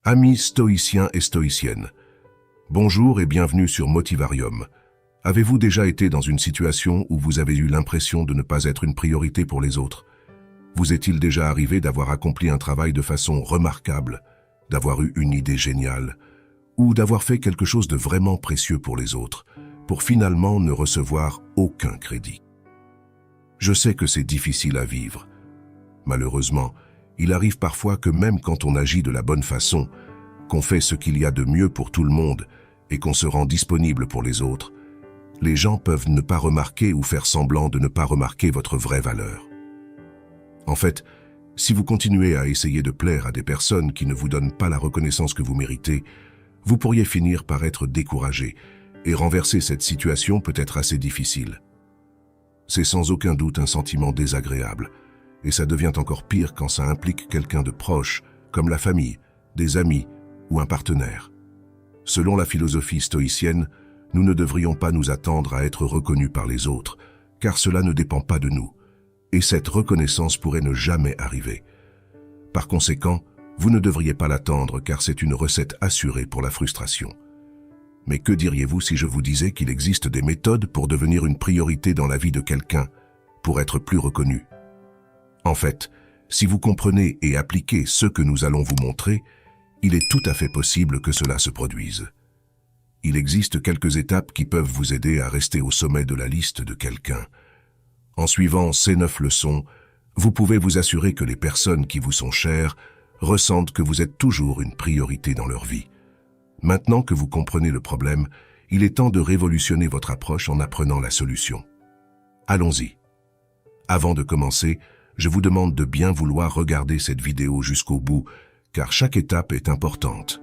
Amis stoïciens et stoïciennes, bonjour et bienvenue sur Motivarium. Avez-vous déjà été dans une situation où vous avez eu l'impression de ne pas être une priorité pour les autres? Vous est-il déjà arrivé d'avoir accompli un travail de façon remarquable, d'avoir eu une idée géniale, ou d'avoir fait quelque chose de vraiment précieux pour les autres, pour finalement ne recevoir aucun crédit? Je sais que c'est difficile à vivre. Malheureusement, il arrive parfois que même quand on agit de la bonne façon, qu'on fait ce qu'il y a de mieux pour tout le monde et qu'on se rend disponible pour les autres, les gens peuvent ne pas remarquer ou faire semblant de ne pas remarquer votre vraie valeur. En fait, si vous continuez à essayer de plaire à des personnes qui ne vous donnent pas la reconnaissance que vous méritez, vous pourriez finir par être découragé et renverser cette situation peut être assez difficile. C'est sans aucun doute un sentiment désagréable, et ça devient encore pire quand ça implique quelqu'un de proche, comme la famille, des amis ou un partenaire. Selon la philosophie stoïcienne, nous ne devrions pas nous attendre à être reconnus par les autres, car cela ne dépend pas de nous, et cette reconnaissance pourrait ne jamais arriver. Par conséquent, vous ne devriez pas l'attendre car c'est une recette assurée pour la frustration. Mais que diriez-vous si je vous disais qu'il existe des méthodes pour devenir une priorité dans la vie de quelqu'un, pour être plus reconnu? En fait, si vous comprenez et appliquez ce que nous allons vous montrer, il est tout à fait possible que cela se produise. Il existe quelques étapes qui peuvent vous aider à rester au sommet de la liste de quelqu'un. En suivant ces 9 leçons, vous pouvez vous assurer que les personnes qui vous sont chères ressentent que vous êtes toujours une priorité dans leur vie. Maintenant que vous comprenez le problème, il est temps de révolutionner votre approche en apprenant la solution. Allons-y. Avant de commencer, je vous demande de bien vouloir regarder cette vidéo jusqu'au bout, car chaque étape est importante.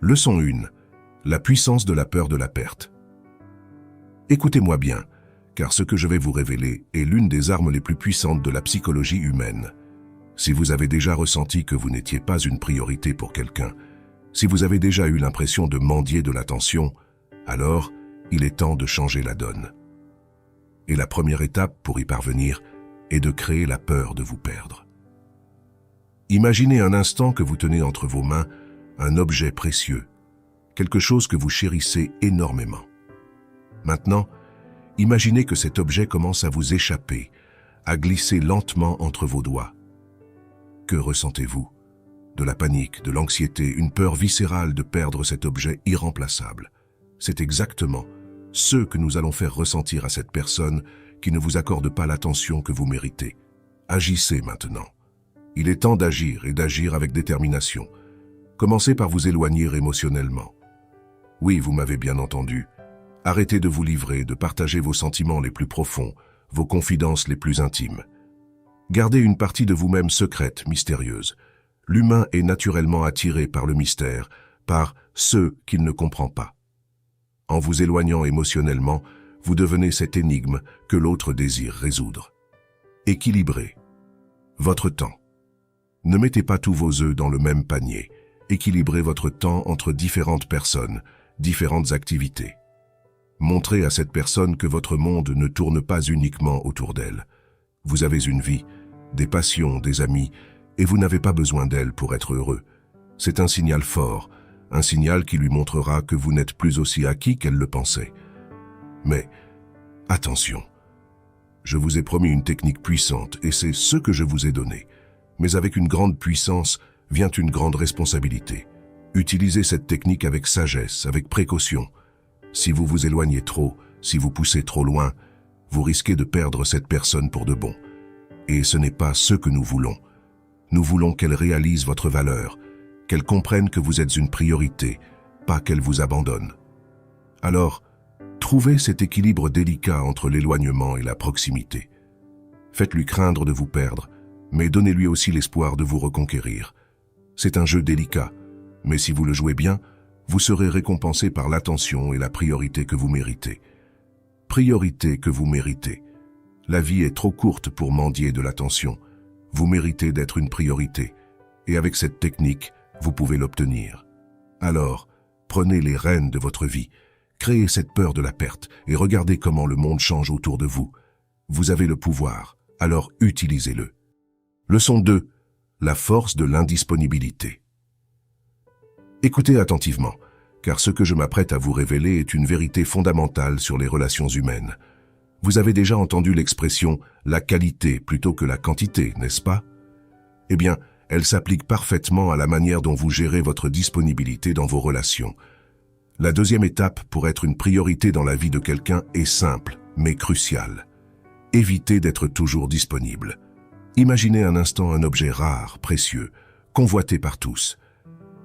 Leçon 1. La puissance de la peur de la perte. Écoutez-moi bien, car ce que je vais vous révéler est l'une des armes les plus puissantes de la psychologie humaine. Si vous avez déjà ressenti que vous n'étiez pas une priorité pour quelqu'un, si vous avez déjà eu l'impression de mendier de l'attention, alors il est temps de changer la donne. Et la première étape pour y parvenir est de créer la peur de vous perdre. Imaginez un instant que vous tenez entre vos mains un objet précieux, quelque chose que vous chérissez énormément. Maintenant, imaginez que cet objet commence à vous échapper, à glisser lentement entre vos doigts. Que ressentez-vous? De la panique, de l'anxiété, une peur viscérale de perdre cet objet irremplaçable. C'est exactement ce que nous allons faire ressentir à cette personne qui ne vous accorde pas l'attention que vous méritez. Agissez maintenant. Il est temps d'agir et d'agir avec détermination. Commencez par vous éloigner émotionnellement. Oui, vous m'avez bien entendu. Arrêtez de vous livrer, de partager vos sentiments les plus profonds, vos confidences les plus intimes. Gardez une partie de vous-même secrète, mystérieuse. L'humain est naturellement attiré par le mystère, par ce qu'il ne comprend pas. En vous éloignant émotionnellement, vous devenez cette énigme que l'autre désire résoudre. Équilibrez votre temps. Ne mettez pas tous vos œufs dans le même panier. Équilibrez votre temps entre différentes personnes, différentes activités. Montrez à cette personne que votre monde ne tourne pas uniquement autour d'elle. Vous avez une vie, des passions, des amis, et vous n'avez pas besoin d'elle pour être heureux. C'est un signal fort, un signal qui lui montrera que vous n'êtes plus aussi acquis qu'elle le pensait. Mais, attention, je vous ai promis une technique puissante et c'est ce que je vous ai donné. Mais avec une grande puissance vient une grande responsabilité. Utilisez cette technique avec sagesse, avec précaution. Si vous vous éloignez trop, si vous poussez trop loin, vous risquez de perdre cette personne pour de bon. Et ce n'est pas ce que nous voulons. Nous voulons qu'elle réalise votre valeur, qu'elle comprenne que vous êtes une priorité, pas qu'elle vous abandonne. Alors, trouvez cet équilibre délicat entre l'éloignement et la proximité. Faites-lui craindre de vous perdre, mais donnez-lui aussi l'espoir de vous reconquérir. C'est un jeu délicat, mais si vous le jouez bien, vous serez récompensé par l'attention et la priorité que vous méritez. Priorité que vous méritez. La vie est trop courte pour mendier de l'attention. Vous méritez d'être une priorité, et avec cette technique, vous pouvez l'obtenir. Alors, prenez les rênes de votre vie, créez cette peur de la perte et regardez comment le monde change autour de vous. Vous avez le pouvoir, alors utilisez-le. Leçon 2. La force de l'indisponibilité. Écoutez attentivement, car ce que je m'apprête à vous révéler est une vérité fondamentale sur les relations humaines. Vous avez déjà entendu l'expression « la qualité plutôt que la quantité », n'est-ce pas? Eh bien, elle s'applique parfaitement à la manière dont vous gérez votre disponibilité dans vos relations. La deuxième étape pour être une priorité dans la vie de quelqu'un est simple, mais cruciale. Évitez d'être toujours disponible. Imaginez un instant un objet rare, précieux, convoité par tous.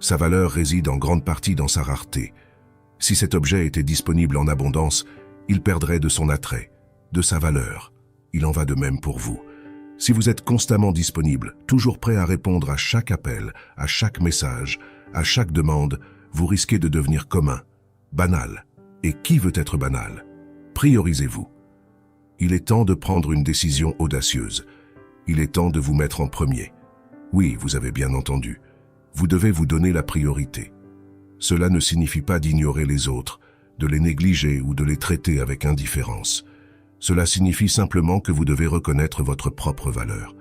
Sa valeur réside en grande partie dans sa rareté. Si cet objet était disponible en abondance, il perdrait de son attrait, de sa valeur. Il en va de même pour vous. Si vous êtes constamment disponible, toujours prêt à répondre à chaque appel, à chaque message, à chaque demande, vous risquez de devenir commun, banal. Et qui veut être banal? Priorisez-vous. Il est temps de prendre une décision audacieuse. Il est temps de vous mettre en premier. Oui, vous avez bien entendu. Vous devez vous donner la priorité. Cela ne signifie pas d'ignorer les autres, de les négliger ou de les traiter avec indifférence. Cela signifie simplement que vous devez reconnaître votre propre valeur.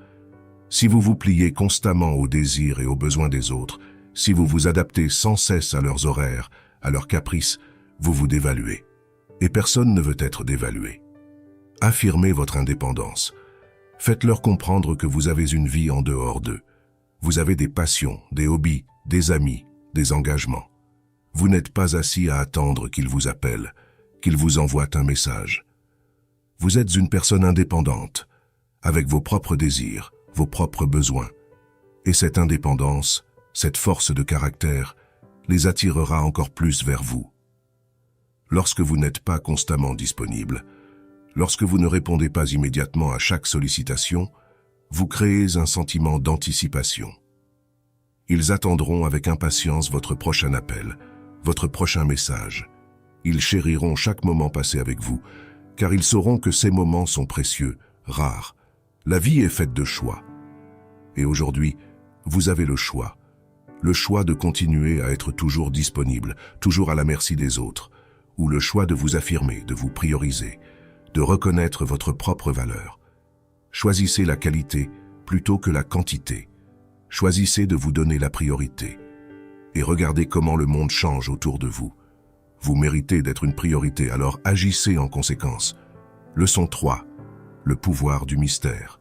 Si vous vous pliez constamment aux désirs et aux besoins des autres, si vous vous adaptez sans cesse à leurs horaires, à leurs caprices, vous vous dévaluez. Et personne ne veut être dévalué. Affirmez votre indépendance. Faites-leur comprendre que vous avez une vie en dehors d'eux. Vous avez des passions, des hobbies, des amis, des engagements. Vous n'êtes pas assis à attendre qu'ils vous appellent, qu'ils vous envoient un message. Vous êtes une personne indépendante, avec vos propres désirs, vos propres besoins. Et cette indépendance, cette force de caractère, les attirera encore plus vers vous. Lorsque vous n'êtes pas constamment disponible, lorsque vous ne répondez pas immédiatement à chaque sollicitation, vous créez un sentiment d'anticipation. Ils attendront avec impatience votre prochain appel, votre prochain message. Ils chériront chaque moment passé avec vous, car ils sauront que ces moments sont précieux, rares. La vie est faite de choix. Et aujourd'hui, vous avez le choix de continuer à être toujours disponible, toujours à la merci des autres, ou le choix de vous affirmer, de vous prioriser, de reconnaître votre propre valeur. Choisissez la qualité plutôt que la quantité. Choisissez de vous donner la priorité. Et regardez comment le monde change autour de vous. Vous méritez d'être une priorité, alors agissez en conséquence. Leçon 3. Le pouvoir du mystère.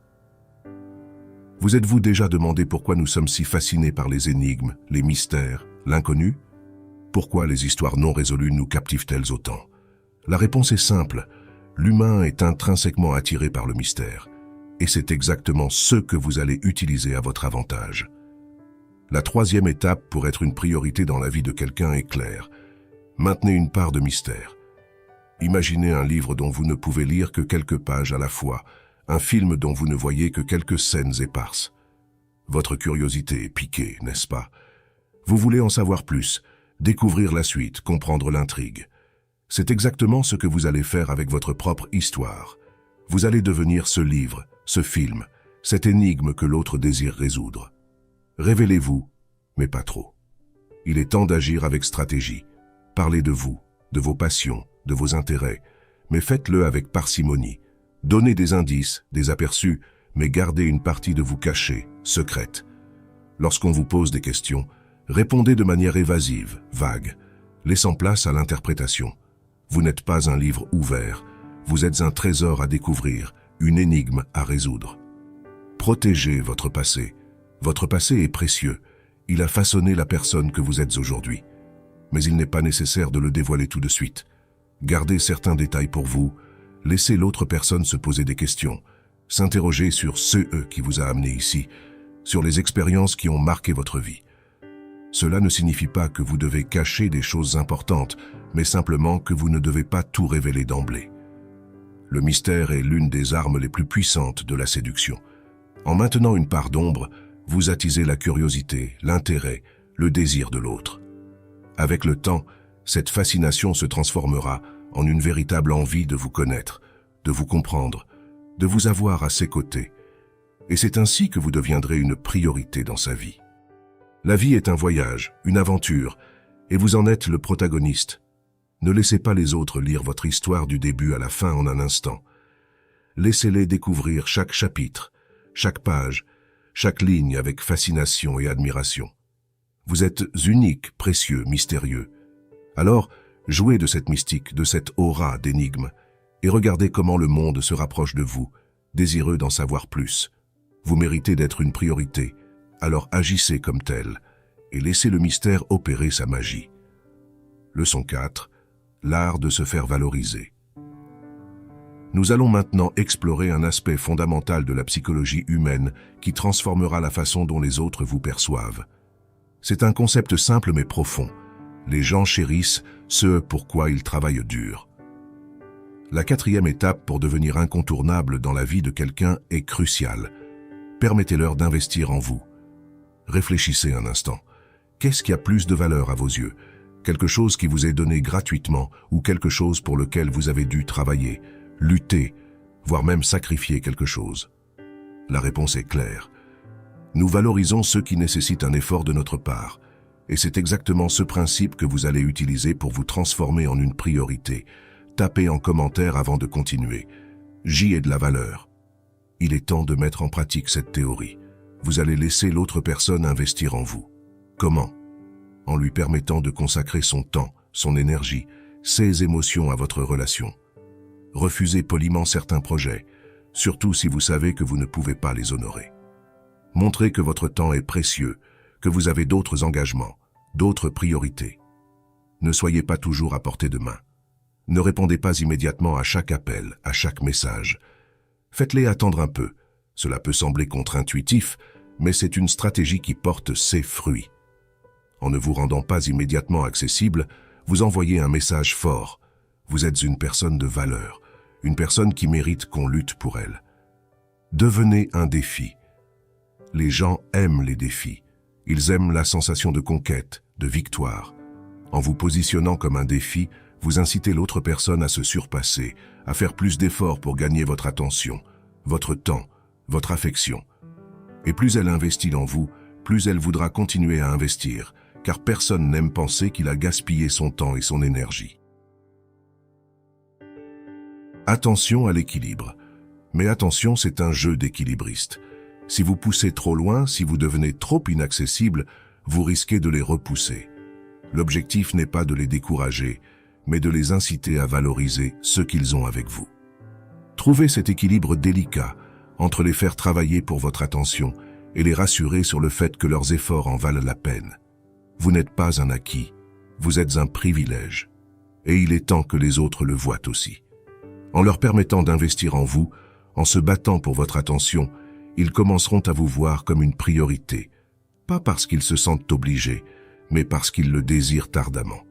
Vous êtes-vous déjà demandé pourquoi nous sommes si fascinés par les énigmes, les mystères, l'inconnu? Pourquoi les histoires non résolues nous captivent-elles autant? La réponse est simple. L'humain est intrinsèquement attiré par le mystère. Et c'est exactement ce que vous allez utiliser à votre avantage. La troisième étape pour être une priorité dans la vie de quelqu'un est claire. Maintenez une part de mystère. Imaginez un livre dont vous ne pouvez lire que quelques pages à la fois, un film dont vous ne voyez que quelques scènes éparses. Votre curiosité est piquée, n'est-ce pas? Vous voulez en savoir plus, découvrir la suite, comprendre l'intrigue. C'est exactement ce que vous allez faire avec votre propre histoire. Vous allez devenir ce livre, ce film, cette énigme que l'autre désire résoudre. Révélez-vous, mais pas trop. Il est temps d'agir avec stratégie. Parlez de vous, de vos passions, de vos intérêts, mais faites-le avec parcimonie. Donnez des indices, des aperçus, mais gardez une partie de vous cachée, secrète. Lorsqu'on vous pose des questions, répondez de manière évasive, vague, laissant place à l'interprétation. Vous n'êtes pas un livre ouvert, vous êtes un trésor à découvrir, une énigme à résoudre. Protégez votre passé. Votre passé est précieux. Il a façonné la personne que vous êtes aujourd'hui. Mais il n'est pas nécessaire de le dévoiler tout de suite. Gardez certains détails pour vous, laissez l'autre personne se poser des questions, s'interroger sur ce qui vous a amené ici, sur les expériences qui ont marqué votre vie. Cela ne signifie pas que vous devez cacher des choses importantes, mais simplement que vous ne devez pas tout révéler d'emblée. Le mystère est l'une des armes les plus puissantes de la séduction. En maintenant une part d'ombre, vous attisez la curiosité, l'intérêt, le désir de l'autre. Avec le temps, cette fascination se transformera en une véritable envie de vous connaître, de vous comprendre, de vous avoir à ses côtés. Et c'est ainsi que vous deviendrez une priorité dans sa vie. La vie est un voyage, une aventure, et vous en êtes le protagoniste. Ne laissez pas les autres lire votre histoire du début à la fin en un instant. Laissez-les découvrir chaque chapitre, chaque page, chaque ligne avec fascination et admiration. Vous êtes unique, précieux, mystérieux. Alors, jouez de cette mystique, de cette aura d'énigme, et regardez comment le monde se rapproche de vous, désireux d'en savoir plus. Vous méritez d'être une priorité, alors agissez comme tel, et laissez le mystère opérer sa magie. Leçon 4. L'art de se faire valoriser. Nous allons maintenant explorer un aspect fondamental de la psychologie humaine qui transformera la façon dont les autres vous perçoivent. C'est un concept simple mais profond. Les gens chérissent ce pourquoi ils travaillent dur. La 4e étape pour devenir incontournable dans la vie de quelqu'un est cruciale. Permettez-leur d'investir en vous. Réfléchissez un instant. Qu'est-ce qui a plus de valeur à vos yeux? Quelque chose qui vous est donné gratuitement ou quelque chose pour lequel vous avez dû travailler, lutter, voire même sacrifier quelque chose? La réponse est claire. Nous valorisons ceux qui nécessitent un effort de notre part. Et c'est exactement ce principe que vous allez utiliser pour vous transformer en une priorité. Tapez en commentaire avant de continuer. J'y ai de la valeur. Il est temps de mettre en pratique cette théorie. Vous allez laisser l'autre personne investir en vous. Comment? En lui permettant de consacrer son temps, son énergie, ses émotions à votre relation. Refusez poliment certains projets, surtout si vous savez que vous ne pouvez pas les honorer. Montrez que votre temps est précieux, que vous avez d'autres engagements, d'autres priorités. Ne soyez pas toujours à portée de main. Ne répondez pas immédiatement à chaque appel, à chaque message. Faites-les attendre un peu. Cela peut sembler contre-intuitif, mais c'est une stratégie qui porte ses fruits. En ne vous rendant pas immédiatement accessible, vous envoyez un message fort. Vous êtes une personne de valeur, une personne qui mérite qu'on lutte pour elle. Devenez un défi. Les gens aiment les défis. Ils aiment la sensation de conquête, de victoire. En vous positionnant comme un défi, vous incitez l'autre personne à se surpasser, à faire plus d'efforts pour gagner votre attention, votre temps, votre affection. Et plus elle investit en vous, plus elle voudra continuer à investir, car personne n'aime penser qu'il a gaspillé son temps et son énergie. Attention à l'équilibre. Mais attention, c'est un jeu d'équilibriste. Si vous poussez trop loin, si vous devenez trop inaccessible, vous risquez de les repousser. L'objectif n'est pas de les décourager, mais de les inciter à valoriser ce qu'ils ont avec vous. Trouvez cet équilibre délicat entre les faire travailler pour votre attention et les rassurer sur le fait que leurs efforts en valent la peine. Vous n'êtes pas un acquis, vous êtes un privilège. Et il est temps que les autres le voient aussi. En leur permettant d'investir en vous, en se battant pour votre attention, ils commenceront à vous voir comme une priorité, pas parce qu'ils se sentent obligés, mais parce qu'ils le désirent ardemment.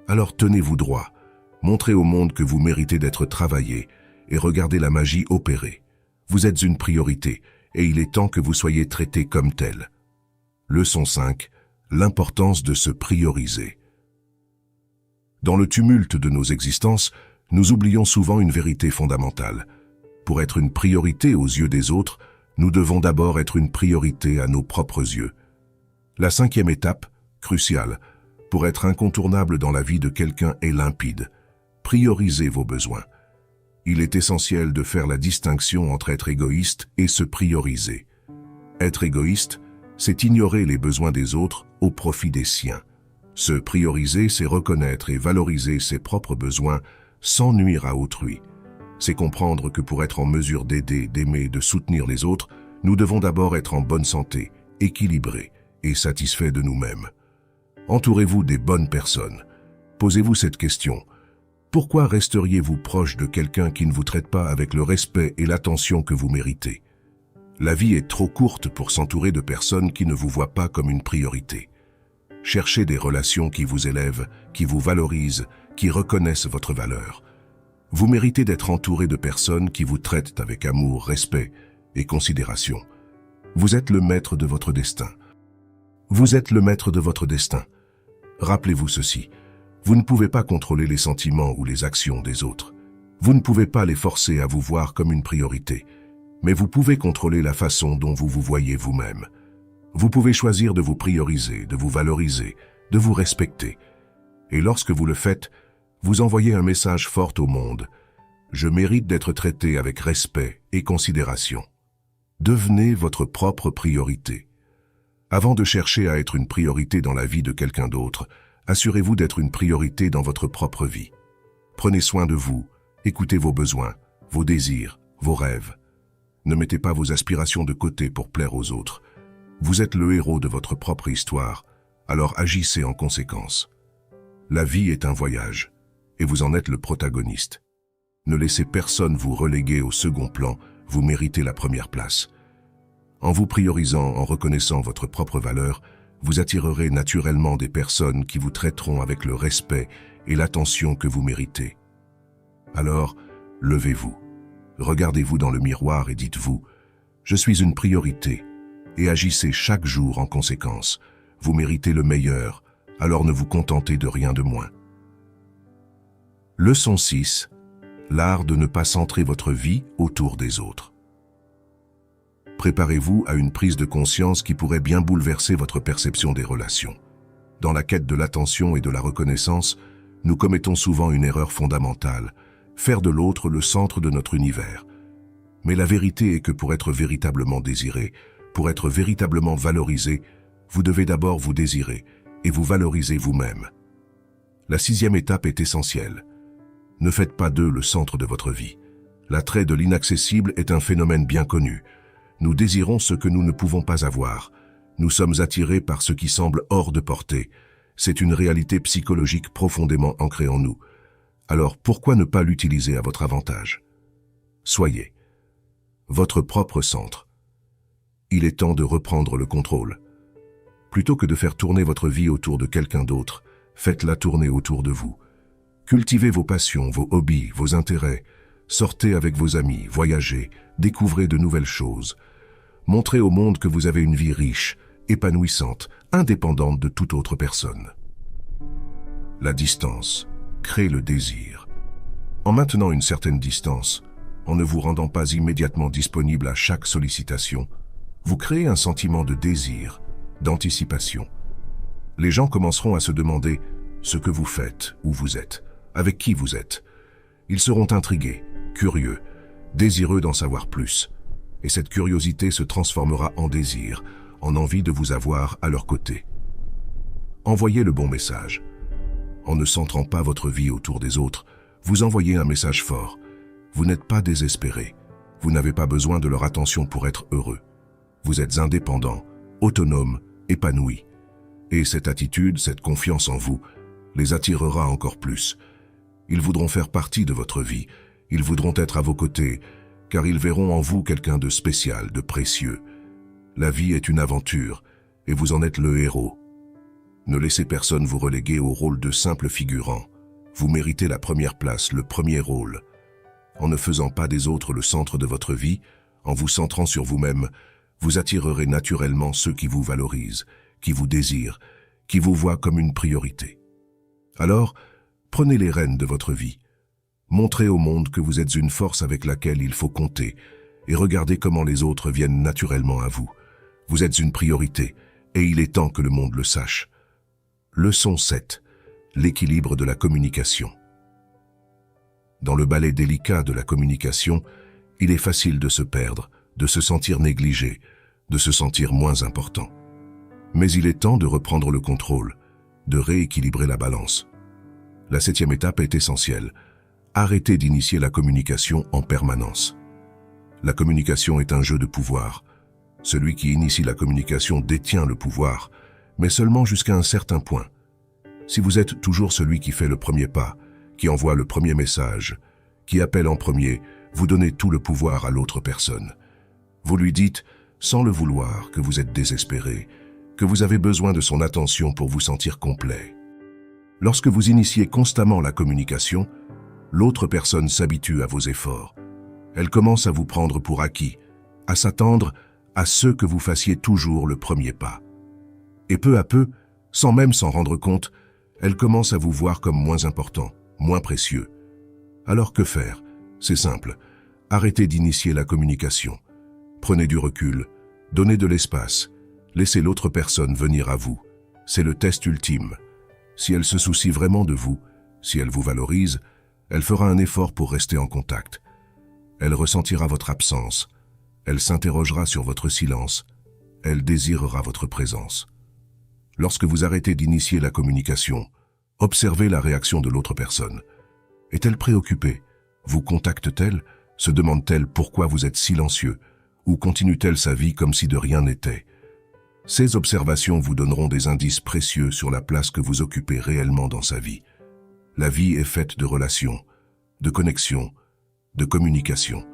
Alors tenez-vous droit, montrez au monde que vous méritez d'être travaillé et regardez la magie opérer. Vous êtes une priorité et il est temps que vous soyez traité comme tel. Leçon 5. L'importance de se prioriser. Dans le tumulte de nos existences, nous oublions souvent une vérité fondamentale. Pour être une priorité aux yeux des autres, nous devons d'abord être une priorité à nos propres yeux. La 5e étape, cruciale, pour être incontournable dans la vie de quelqu'un est limpide. Priorisez vos besoins. Il est essentiel de faire la distinction entre être égoïste et se prioriser. Être égoïste, c'est ignorer les besoins des autres au profit des siens. Se prioriser, c'est reconnaître et valoriser ses propres besoins sans nuire à autrui. C'est comprendre que pour être en mesure d'aider, d'aimer, de soutenir les autres, nous devons d'abord être en bonne santé, équilibrés et satisfaits de nous-mêmes. Entourez-vous des bonnes personnes. Posez-vous cette question. Pourquoi resteriez-vous proche de quelqu'un qui ne vous traite pas avec le respect et l'attention que vous méritez? La vie est trop courte pour s'entourer de personnes qui ne vous voient pas comme une priorité. Cherchez des relations qui vous élèvent, qui vous valorisent, qui reconnaissent votre valeur. Vous méritez d'être entouré de personnes qui vous traitent avec amour, respect et considération. Vous êtes le maître de votre destin. Vous êtes le maître de votre destin. Rappelez-vous ceci, vous ne pouvez pas contrôler les sentiments ou les actions des autres. Vous ne pouvez pas les forcer à vous voir comme une priorité, mais vous pouvez contrôler la façon dont vous vous voyez vous-même. Vous pouvez choisir de vous prioriser, de vous valoriser, de vous respecter. Et lorsque vous le faites, vous envoyez un message fort au monde. Je mérite d'être traité avec respect et considération. Devenez votre propre priorité. Avant de chercher à être une priorité dans la vie de quelqu'un d'autre, assurez-vous d'être une priorité dans votre propre vie. Prenez soin de vous, écoutez vos besoins, vos désirs, vos rêves. Ne mettez pas vos aspirations de côté pour plaire aux autres. Vous êtes le héros de votre propre histoire, alors agissez en conséquence. La vie est un voyage, et vous en êtes le protagoniste. Ne laissez personne vous reléguer au second plan, vous méritez la première place. En vous priorisant, en reconnaissant votre propre valeur, vous attirerez naturellement des personnes qui vous traiteront avec le respect et l'attention que vous méritez. Alors, levez-vous, regardez-vous dans le miroir et dites-vous « Je suis une priorité » et agissez chaque jour en conséquence. Vous méritez le meilleur, alors ne vous contentez de rien de moins. Leçon 6. L'art de ne pas centrer votre vie autour des autres. Préparez-vous à une prise de conscience qui pourrait bien bouleverser votre perception des relations. Dans la quête de l'attention et de la reconnaissance, nous commettons souvent une erreur fondamentale, faire de l'autre le centre de notre univers. Mais la vérité est que pour être véritablement désiré, pour être véritablement valorisé, vous devez d'abord vous désirer et vous valoriser vous-même. La 6e étape est essentielle. Ne faites pas d'eux le centre de votre vie. L'attrait de l'inaccessible est un phénomène bien connu. Nous désirons ce que nous ne pouvons pas avoir. Nous sommes attirés par ce qui semble hors de portée. C'est une réalité psychologique profondément ancrée en nous. Alors pourquoi ne pas l'utiliser à votre avantage? Soyez votre propre centre. Il est temps de reprendre le contrôle. Plutôt que de faire tourner votre vie autour de quelqu'un d'autre, faites-la tourner autour de vous. Cultivez vos passions, vos hobbies, vos intérêts. Sortez avec vos amis, voyagez, découvrez de nouvelles choses. Montrez au monde que vous avez une vie riche, épanouissante, indépendante de toute autre personne. La distance crée le désir. En maintenant une certaine distance, en ne vous rendant pas immédiatement disponible à chaque sollicitation, vous créez un sentiment de désir, d'anticipation. Les gens commenceront à se demander ce que vous faites, où vous êtes, avec qui vous êtes. Ils seront intrigués, curieux, désireux d'en savoir plus. Et cette curiosité se transformera en désir, en envie de vous avoir à leur côté. Envoyez le bon message. En ne centrant pas votre vie autour des autres, vous envoyez un message fort. Vous n'êtes pas désespéré. Vous n'avez pas besoin de leur attention pour être heureux. Vous êtes indépendant, autonome, épanoui. Et cette attitude, cette confiance en vous, les attirera encore plus. Ils voudront faire partie de votre vie. Ils voudront être à vos côtés, car ils verront en vous quelqu'un de spécial, de précieux. La vie est une aventure, et vous en êtes le héros. Ne laissez personne vous reléguer au rôle de simple figurant. Vous méritez la première place, le premier rôle. En ne faisant pas des autres le centre de votre vie, en vous centrant sur vous-même, vous attirerez naturellement ceux qui vous valorisent, qui vous désirent, qui vous voient comme une priorité. Alors, prenez les rênes de votre vie. Montrez au monde que vous êtes une force avec laquelle il faut compter et regardez comment les autres viennent naturellement à vous. Vous êtes une priorité et il est temps que le monde le sache. Leçon 7. L'équilibre de la communication. Dans le ballet délicat de la communication, il est facile de se perdre, de se sentir négligé, de se sentir moins important. Mais il est temps de reprendre le contrôle, de rééquilibrer la balance. La 7e étape est essentielle. Arrêtez d'initier la communication en permanence. La communication est un jeu de pouvoir. Celui qui initie la communication détient le pouvoir, mais seulement jusqu'à un certain point. Si vous êtes toujours celui qui fait le premier pas, qui envoie le premier message, qui appelle en premier, vous donnez tout le pouvoir à l'autre personne. Vous lui dites, sans le vouloir, que vous êtes désespéré, que vous avez besoin de son attention pour vous sentir complet. Lorsque vous initiez constamment la communication, l'autre personne s'habitue à vos efforts. Elle commence à vous prendre pour acquis, à s'attendre à ce que vous fassiez toujours le premier pas. Et peu à peu, sans même s'en rendre compte, elle commence à vous voir comme moins important, moins précieux. Alors que faire? C'est simple. Arrêtez d'initier la communication. Prenez du recul, donnez de l'espace, laissez l'autre personne venir à vous. C'est le test ultime. Si elle se soucie vraiment de vous, si elle vous valorise, elle fera un effort pour rester en contact. Elle ressentira votre absence, elle s'interrogera sur votre silence, elle désirera votre présence. Lorsque vous arrêtez d'initier la communication, observez la réaction de l'autre personne. Est-elle préoccupée? Vous contacte-t-elle? Se demande-t-elle pourquoi vous êtes silencieux? Ou continue-t-elle sa vie comme si de rien n'était? Ces observations vous donneront des indices précieux sur la place que vous occupez réellement dans sa vie. La vie est faite de relations, de connexions, de communication.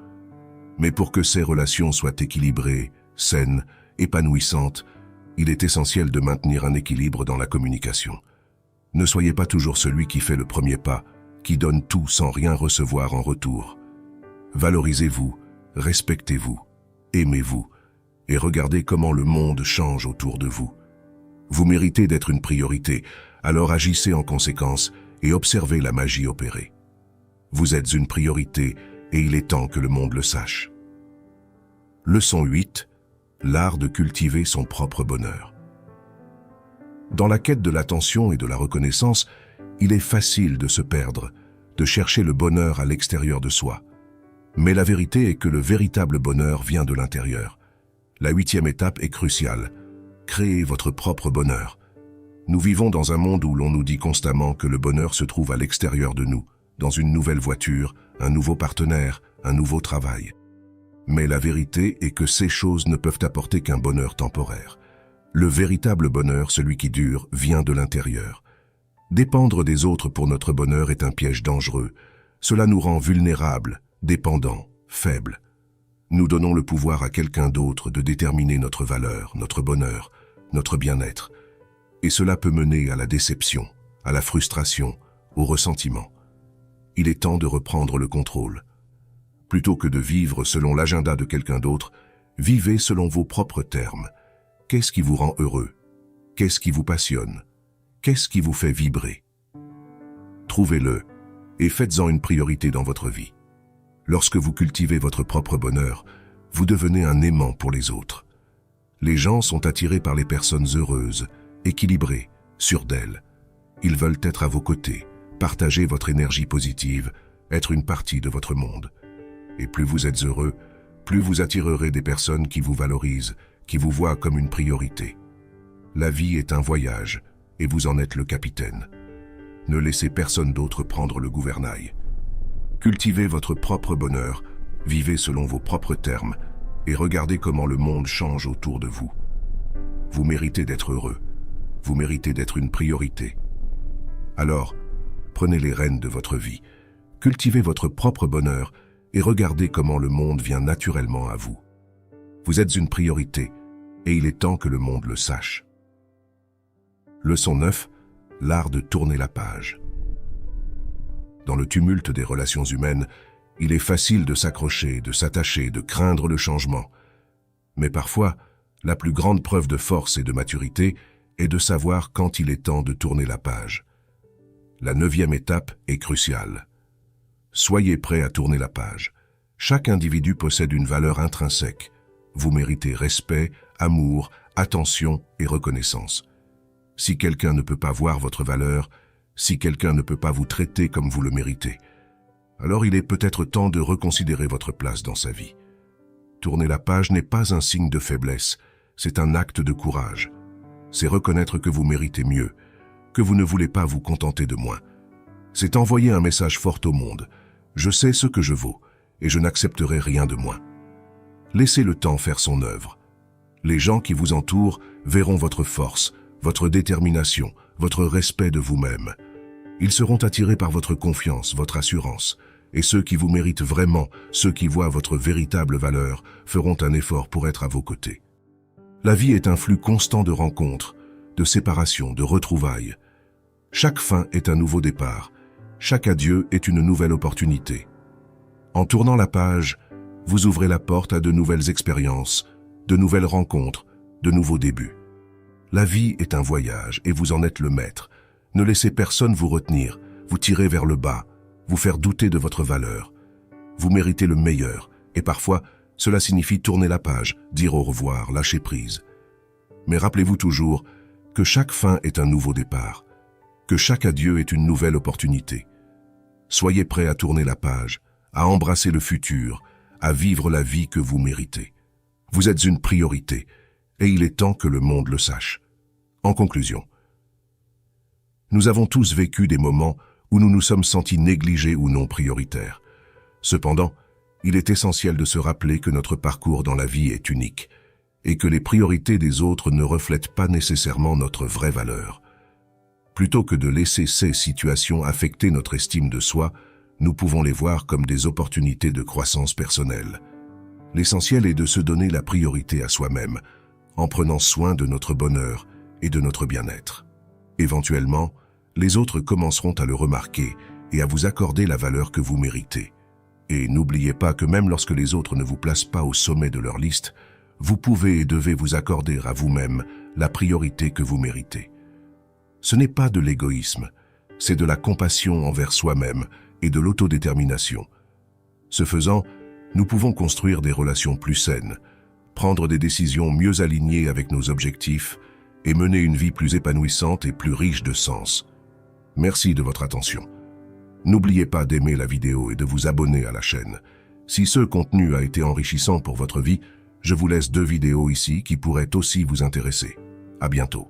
Mais pour que ces relations soient équilibrées, saines, épanouissantes, il est essentiel de maintenir un équilibre dans la communication. Ne soyez pas toujours celui qui fait le premier pas, qui donne tout sans rien recevoir en retour. Valorisez-vous, respectez-vous, aimez-vous, et regardez comment le monde change autour de vous. Vous méritez d'être une priorité, alors agissez en conséquence et observez la magie opérer. Vous êtes une priorité et il est temps que le monde le sache. Leçon 8. L'art de cultiver son propre bonheur. Dans la quête de l'attention et de la reconnaissance, il est facile de se perdre, de chercher le bonheur à l'extérieur de soi. Mais la vérité est que le véritable bonheur vient de l'intérieur. La 8e étape est cruciale. Créez votre propre bonheur. Nous vivons dans un monde où l'on nous dit constamment que le bonheur se trouve à l'extérieur de nous, dans une nouvelle voiture, un nouveau partenaire, un nouveau travail. Mais la vérité est que ces choses ne peuvent apporter qu'un bonheur temporaire. Le véritable bonheur, celui qui dure, vient de l'intérieur. Dépendre des autres pour notre bonheur est un piège dangereux. Cela nous rend vulnérables, dépendants, faibles. Nous donnons le pouvoir à quelqu'un d'autre de déterminer notre valeur, notre bonheur, notre bien-être. Et cela peut mener à la déception, à la frustration, au ressentiment. Il est temps de reprendre le contrôle. Plutôt que de vivre selon l'agenda de quelqu'un d'autre, vivez selon vos propres termes. Qu'est-ce qui vous rend heureux? Qu'est-ce qui vous passionne? Qu'est-ce qui vous fait vibrer? Trouvez-le et faites-en une priorité dans votre vie. Lorsque vous cultivez votre propre bonheur, vous devenez un aimant pour les autres. Les gens sont attirés par les personnes heureuses, équilibrées, sûres d'elles. Ils veulent être à vos côtés, partager votre énergie positive, être une partie de votre monde. Et plus vous êtes heureux, plus vous attirerez des personnes qui vous valorisent, qui vous voient comme une priorité. La vie est un voyage, et vous en êtes le capitaine. Ne laissez personne d'autre prendre le gouvernail. Cultivez votre propre bonheur, vivez selon vos propres termes, et regardez comment le monde change autour de vous. Vous méritez d'être heureux, vous méritez d'être une priorité. Alors, prenez les rênes de votre vie, cultivez votre propre bonheur, et regardez comment le monde vient naturellement à vous. Vous êtes une priorité, et il est temps que le monde le sache. Leçon 9. L'art de tourner la page. Dans le tumulte des relations humaines, il est facile de s'accrocher, de s'attacher, de craindre le changement. Mais parfois, la plus grande preuve de force et de maturité est de savoir quand il est temps de tourner la page. La 9e étape est cruciale. Soyez prêts à tourner la page. Chaque individu possède une valeur intrinsèque. Vous méritez respect, amour, attention et reconnaissance. Si quelqu'un ne peut pas voir votre valeur, si quelqu'un ne peut pas vous traiter comme vous le méritez, alors il est peut-être temps de reconsidérer votre place dans sa vie. Tourner la page n'est pas un signe de faiblesse, c'est un acte de courage. C'est reconnaître que vous méritez mieux, que vous ne voulez pas vous contenter de moins. C'est envoyer un message fort au monde. Je sais ce que je vaux, et je n'accepterai rien de moins. Laissez le temps faire son œuvre. Les gens qui vous entourent verront votre force, votre détermination, votre respect de vous-même. Ils seront attirés par votre confiance, votre assurance, et ceux qui vous méritent vraiment, ceux qui voient votre véritable valeur, feront un effort pour être à vos côtés. La vie est un flux constant de rencontres, de séparations, de retrouvailles. Chaque fin est un nouveau départ. Chaque adieu est une nouvelle opportunité. En tournant la page, vous ouvrez la porte à de nouvelles expériences, de nouvelles rencontres, de nouveaux débuts. La vie est un voyage et vous en êtes le maître. Ne laissez personne vous retenir, vous tirer vers le bas, vous faire douter de votre valeur. Vous méritez le meilleur et parfois, cela signifie tourner la page, dire au revoir, lâcher prise. Mais rappelez-vous toujours que chaque fin est un nouveau départ, que chaque adieu est une nouvelle opportunité. Soyez prêts à tourner la page, à embrasser le futur, à vivre la vie que vous méritez. Vous êtes une priorité, et il est temps que le monde le sache. En conclusion, nous avons tous vécu des moments où nous nous sommes sentis négligés ou non prioritaires. Cependant, il est essentiel de se rappeler que notre parcours dans la vie est unique et que les priorités des autres ne reflètent pas nécessairement notre vraie valeur. Plutôt que de laisser ces situations affecter notre estime de soi, nous pouvons les voir comme des opportunités de croissance personnelle. L'essentiel est de se donner la priorité à soi-même, en prenant soin de notre bonheur et de notre bien-être. Éventuellement, les autres commenceront à le remarquer et à vous accorder la valeur que vous méritez. Et n'oubliez pas que même lorsque les autres ne vous placent pas au sommet de leur liste, vous pouvez et devez vous accorder à vous-même la priorité que vous méritez. Ce n'est pas de l'égoïsme, c'est de la compassion envers soi-même et de l'autodétermination. Ce faisant, nous pouvons construire des relations plus saines, prendre des décisions mieux alignées avec nos objectifs et mener une vie plus épanouissante et plus riche de sens. Merci de votre attention. N'oubliez pas d'aimer la vidéo et de vous abonner à la chaîne. Si ce contenu a été enrichissant pour votre vie, je vous laisse 2 vidéos ici qui pourraient aussi vous intéresser. À bientôt.